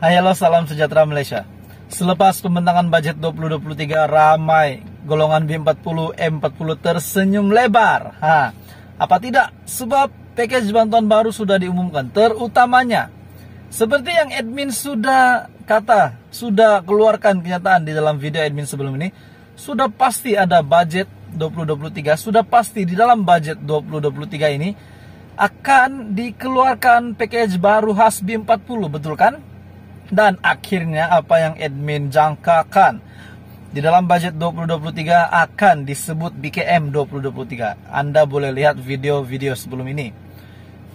Hai, halo, salam sejahtera Malaysia. Selepas pembentangan budget 2023, ramai golongan B40, M40 tersenyum lebar. Apa tidak? Sebab package bantuan baru sudah diumumkan. Terutamanya, seperti yang admin sudah keluarkan kenyataan di dalam video admin sebelum ini, sudah pasti ada budget 2023, sudah pasti di dalam budget 2023 ini akan dikeluarkan package baru khas B40, betul kan? Dan akhirnya apa yang admin jangkakan di dalam budget 2023 akan disebut BKM 2023. Anda boleh lihat video-video sebelum ini.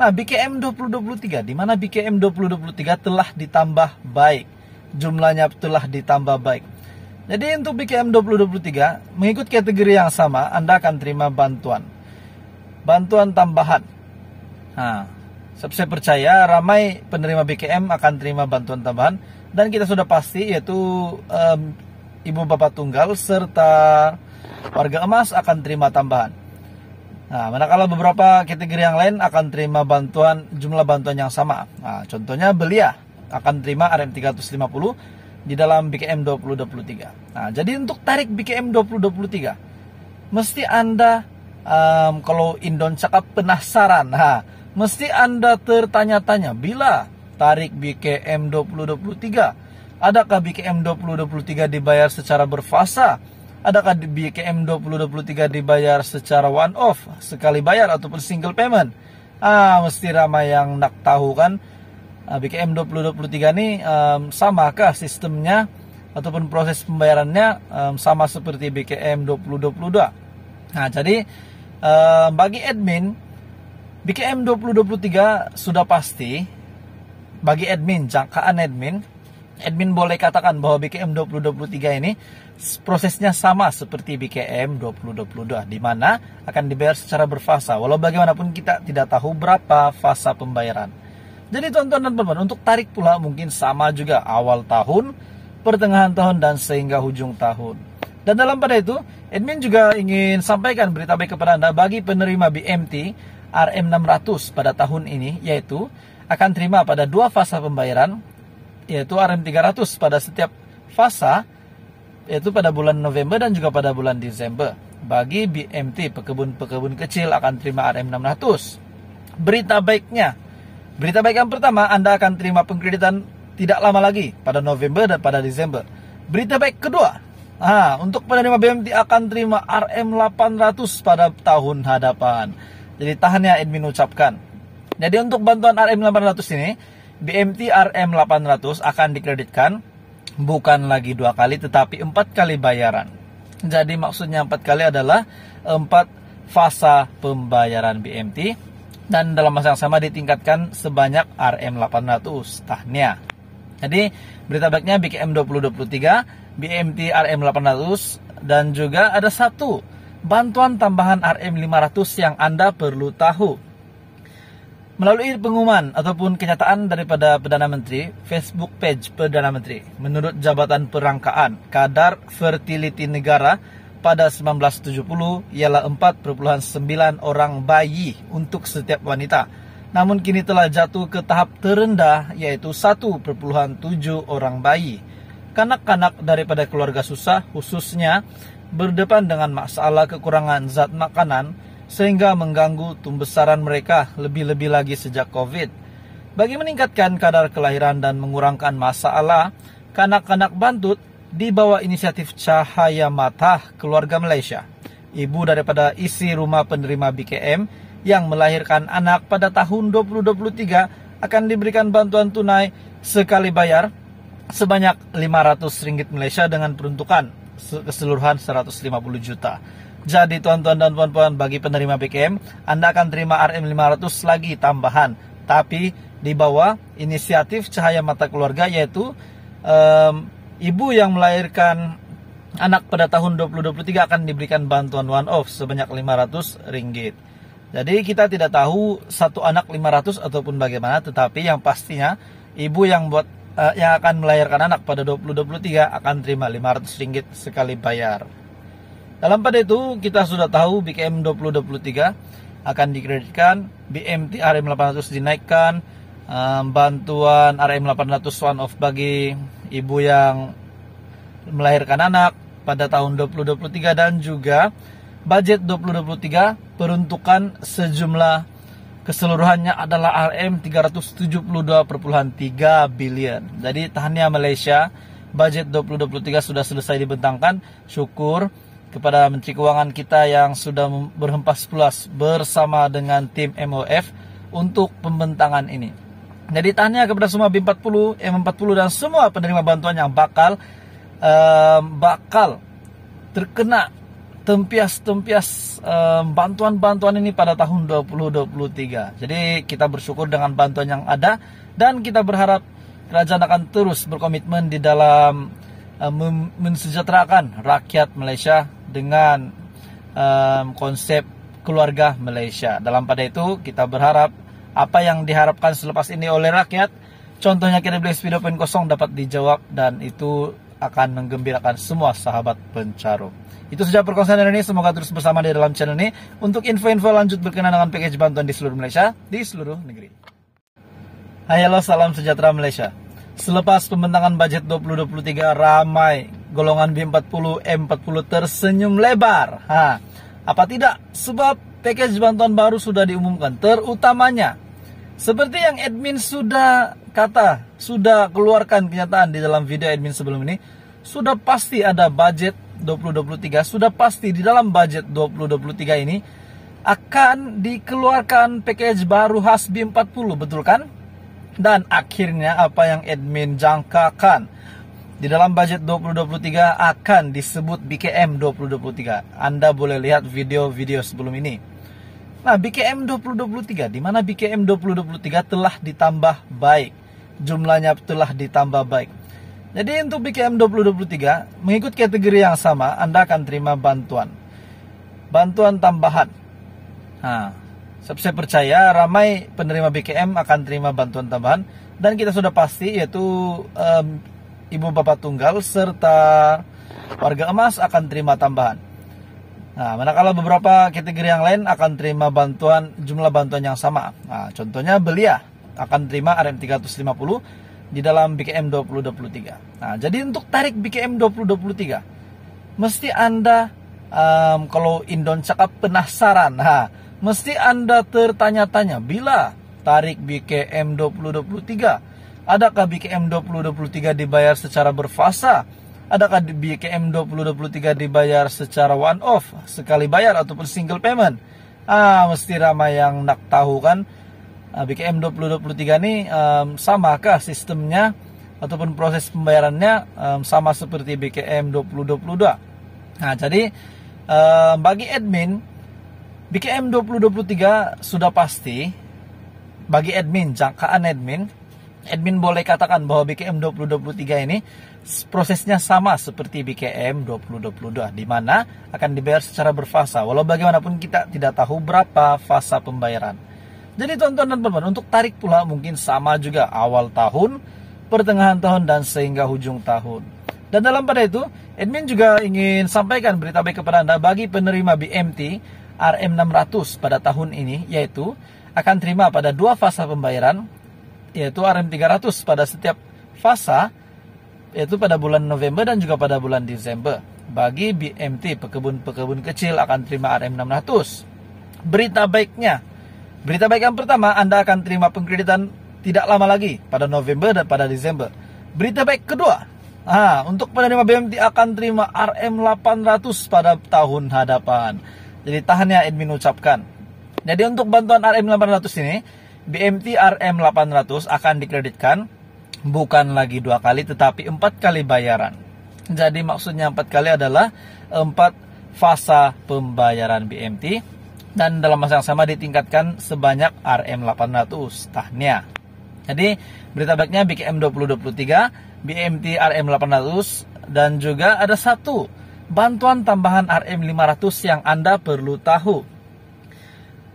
Nah, BKM 2023, di mana BKM 2023 telah ditambah baik. Jumlahnya telah ditambah baik. Jadi untuk BKM 2023, mengikut kategori yang sama, Anda akan terima bantuan tambahan. Saya percaya ramai penerima BKM akan terima bantuan tambahan, dan kita sudah pasti yaitu ibu bapak tunggal serta warga emas akan terima tambahan. Manakala beberapa kategori yang lain akan terima jumlah bantuan yang sama. Contohnya belia akan terima RM350 di dalam BKM 2023. Jadi untuk tarik BKM 2023, mesti Anda kalau Indon cakap penasaran, mesti Anda tertanya-tanya, bila tarik BKM 2023, adakah BKM 2023 dibayar secara berfasa? Adakah BKM 2023 dibayar secara one off, sekali bayar ataupun single payment? Mesti ramai yang nak tahu kan, BKM 2023 ini samakah sistemnya ataupun proses pembayarannya sama seperti BKM 2022? Jadi bagi admin, BKM 2023 sudah pasti. Bagi admin, jangkaan admin boleh katakan bahwa BKM 2023 ini prosesnya sama seperti BKM 2022, di mana akan dibayar secara berfasa, walau bagaimanapun kita tidak tahu berapa fasa pembayaran. Jadi tuan-tuan dan puan-puan, untuk tarik pula mungkin sama juga, awal tahun, pertengahan tahun, dan sehingga hujung tahun. Dan dalam pada itu, admin juga ingin sampaikan berita baik kepada Anda bagi penerima BMT RM600 pada tahun ini, yaitu akan terima pada 2 fasa pembayaran, yaitu RM300 pada setiap fasa, yaitu pada bulan November dan juga pada bulan Desember. Bagi BMT pekebun kecil akan terima RM600. Berita baik yang pertama, Anda akan terima pengkreditan tidak lama lagi pada November dan pada Desember. Berita baik kedua, untuk penerima BMT akan terima RM800 pada tahun hadapan. Jadi tahan ya, admin ucapkan. Jadi untuk bantuan RM800 ini, BMT RM800 akan dikreditkan bukan lagi 2 kali tetapi 4 kali bayaran. Jadi maksudnya 4 kali adalah 4 fasa pembayaran BMT, dan dalam masa yang sama ditingkatkan sebanyak RM800 tahnya. Jadi berita baiknya BKM 2023, BMT RM800, dan juga ada satu bantuan tambahan RM500 yang Anda perlu tahu. Melalui pengumuman ataupun kenyataan daripada Perdana Menteri, Facebook page Perdana Menteri, menurut Jabatan Perangkaan, kadar fertility negara pada 1970 ialah 4,9 orang bayi untuk setiap wanita. Namun kini telah jatuh ke tahap terendah, yaitu 1,7 orang bayi. Kanak-kanak daripada keluarga susah khususnya berdepan dengan masalah kekurangan zat makanan sehingga mengganggu tumbesaran mereka, lebih-lebih lagi sejak COVID. Bagi meningkatkan kadar kelahiran dan mengurangkan masalah kanak-kanak bantut, di bawah inisiatif Cahaya Mata Keluarga Malaysia, ibu daripada isi rumah penerima BKM yang melahirkan anak pada tahun 2023 akan diberikan bantuan tunai sekali bayar sebanyak RM500 Malaysia dengan peruntukan keseluruhan 150 juta. Jadi tuan-tuan dan puan-puan, bagi penerima BKM, Anda akan terima RM500 lagi tambahan, tapi di bawah inisiatif Cahaya Mata Keluarga, yaitu ibu yang melahirkan anak pada tahun 2023 akan diberikan bantuan one off sebanyak RM500. Jadi kita tidak tahu satu anak 500 ataupun bagaimana, tetapi yang pastinya ibu yang akan melahirkan anak pada 2023 akan terima RM500 sekali bayar. Dalam pada itu, kita sudah tahu BKM 2023 akan dikreditkan, BMT RM800 dinaikkan, bantuan RM 800 one off bagi ibu yang melahirkan anak pada tahun 2023, dan juga budget 2023 peruntukan sejumlah keseluruhannya adalah RM 372,3 bilion. Jadi tahniah Malaysia, budget 2023 sudah selesai dibentangkan. Syukur kepada Menteri Keuangan kita yang sudah berhempas puas bersama dengan tim MOF untuk pembentangan ini. Jadi tahniah kepada semua B40, M40 dan semua penerima bantuan yang bakal terkena tempias bantuan-bantuan ini pada tahun 2023. Jadi kita bersyukur dengan bantuan yang ada, dan kita berharap kerajaan akan terus berkomitmen di dalam mensejahterakan rakyat Malaysia dengan konsep keluarga Malaysia. Dalam pada itu kita berharap apa yang diharapkan selepas ini oleh rakyat, contohnya KWSP 2.0, dapat dijawab, dan itu akan menggembirakan semua sahabat pencarum. Itu saja perkongsian hari ini. Semoga terus bersama di dalam channel ini untuk info-info lanjut berkenaan dengan package bantuan di seluruh Malaysia, di seluruh negeri. Hai, halo, salam sejahtera Malaysia. Selepas pembentangan budget 2023, ramai golongan B40, M40 tersenyum lebar. Apa tidak? Sebab package bantuan baru sudah diumumkan, terutamanya seperti yang admin sudah keluarkan kenyataan di dalam video admin sebelum ini, sudah pasti ada budget 2023, sudah pasti di dalam budget 2023 ini akan dikeluarkan package baru khas B40, betul kan? Dan akhirnya apa yang admin jangkakan di dalam budget 2023 akan disebut BKM 2023. Anda boleh lihat video-video sebelum ini. Nah, BKM 2023, di mana BKM 2023 telah ditambah baik, jumlahnya telah ditambah baik. Jadi untuk BKM 2023 mengikut kategori yang sama, Anda akan terima bantuan tambahan. Saya percaya ramai penerima BKM akan terima bantuan tambahan, dan kita sudah pasti yaitu ibu bapak tunggal serta warga emas akan terima tambahan. Nah, manakala beberapa kategori yang lain akan terima jumlah bantuan yang sama. Nah, contohnya belia akan terima RM 350 di dalam BKM 2023. Nah, jadi untuk tarik BKM 2023, mesti Anda kalau Indon cakap penasaran, mesti Anda tertanya-tanya, bila tarik BKM 2023, adakah BKM 2023 dibayar secara berfasa? Adakah BKM 2023 dibayar secara one off, sekali bayar ataupun single payment? Mesti ramai yang nak tahu kan, BKM 2023 ini samakah sistemnya ataupun proses pembayarannya sama seperti BKM 2022? Nah, jadi bagi admin, BKM 2023 sudah pasti. Bagi admin, jangkaan admin boleh katakan bahwa BKM 2023 ini prosesnya sama seperti BKM 2022, di mana akan dibayar secara berfasa, walau bagaimanapun kita tidak tahu berapa fasa pembayaran. Jadi tonton dan teman-teman, untuk tarik pula mungkin sama juga, awal tahun, pertengahan tahun, dan sehingga hujung tahun. Dan dalam pada itu, admin juga ingin sampaikan berita baik kepada Anda bagi penerima BMT RM 600 pada tahun ini, yaitu akan terima pada 2 fasa pembayaran, yaitu RM 300 pada setiap fasa, yaitu pada bulan November dan juga pada bulan Desember. Bagi BMT pekebun kecil akan terima RM 600. Berita baik yang pertama, Anda akan terima pengkreditan tidak lama lagi pada November dan pada Desember. Berita baik kedua, untuk penerima BMT akan terima RM 800 pada tahun hadapan. Jadi tahniah admin ucapkan. Jadi untuk bantuan RM 800 ini, BMT RM 800 akan dikreditkan bukan lagi 2 kali tetapi 4 kali bayaran. Jadi maksudnya 4 kali adalah 4 fasa pembayaran BMT, dan dalam masa yang sama ditingkatkan sebanyak RM 800. Tahniah. Jadi berita baiknya BKM 2023, BMT RM 800, dan juga ada satu bantuan tambahan RM 500 yang Anda perlu tahu.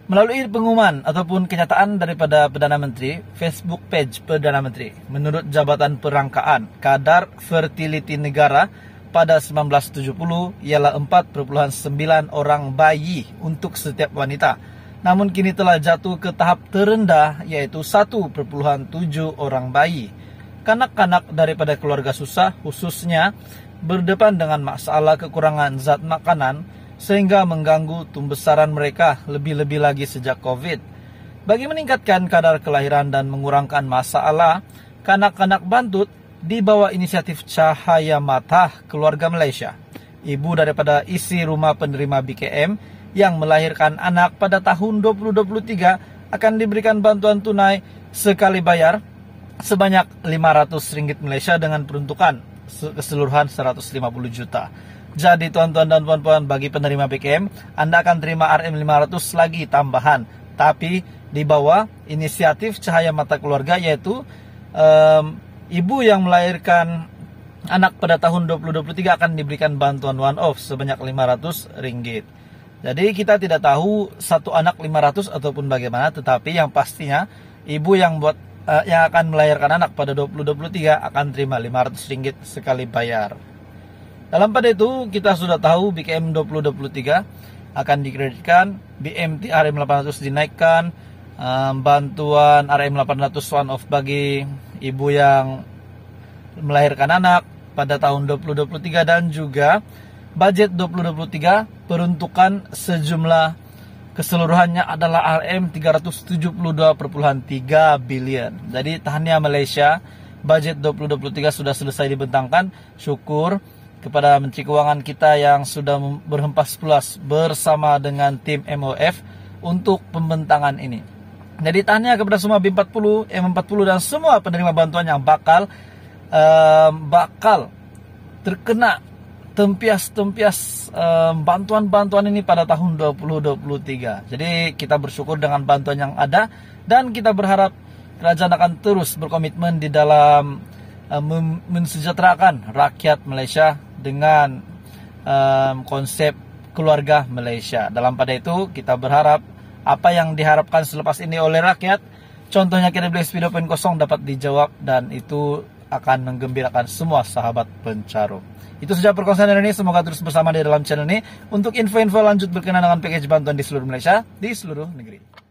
Melalui pengumuman ataupun kenyataan daripada Perdana Menteri, Facebook page Perdana Menteri, menurut Jabatan Perangkaan, kadar fertility negara pada 1970 ialah 4,9 orang bayi untuk setiap wanita. namun kini telah jatuh ke tahap terendah, yaitu 1,7 orang bayi. Kanak-kanak daripada keluarga susah khususnya berdepan dengan masalah kekurangan zat makanan sehingga mengganggu tumbuh besaran mereka, lebih-lebih lagi sejak COVID. Bagi meningkatkan kadar kelahiran dan mengurangkan masalah, kanak-kanak bantut di bawah inisiatif Cahaya Mata Keluarga Malaysia, ibu daripada isi rumah penerima BKM yang melahirkan anak pada tahun 2023 akan diberikan bantuan tunai sekali bayar sebanyak RM500 Malaysia dengan peruntukan keseluruhan 150 juta. Jadi tuan-tuan dan puan-puan, bagi penerima BKM, Anda akan terima RM500 lagi tambahan. Tapi di bawah inisiatif Cahaya Mata Keluarga, yaitu ibu yang melahirkan anak pada tahun 2023 akan diberikan bantuan one off sebanyak RM500. Jadi kita tidak tahu satu anak 500 ataupun bagaimana, tetapi yang pastinya ibu yang akan melahirkan anak pada 2023 akan terima RM500 sekali bayar. Dalam pada itu kita sudah tahu BKM 2023 akan dikreditkan, BMT RM800 dinaikkan, bantuan RM800 one off bagi ibu yang melahirkan anak pada tahun 2023, dan juga budget 2023 peruntukan sejumlah keseluruhannya adalah RM372,3 bilion. Jadi tahniah Malaysia, budget 2023 sudah selesai dibentangkan. Syukur kepada Menteri Keuangan kita yang sudah berhempas puas bersama dengan tim MOF untuk pembentangan ini. Jadi tahniah kepada semua B40, M40 dan semua penerima bantuan yang bakal terkena tempias bantuan-bantuan ini pada tahun 2023. Jadi kita bersyukur dengan bantuan yang ada, dan kita berharap kerajaan akan terus berkomitmen di dalam mensejahterakan rakyat Malaysia dengan konsep keluarga Malaysia. Dalam pada itu kita berharap apa yang diharapkan selepas ini oleh rakyat, contohnya KWS 2.0 dapat dijawab, dan itu akan menggembirakan semua sahabat pencarum. Itu saja perkongsian hari ini. Semoga terus bersama di dalam channel ini untuk info-info lanjut berkenaan dengan package bantuan di seluruh Malaysia, di seluruh negeri.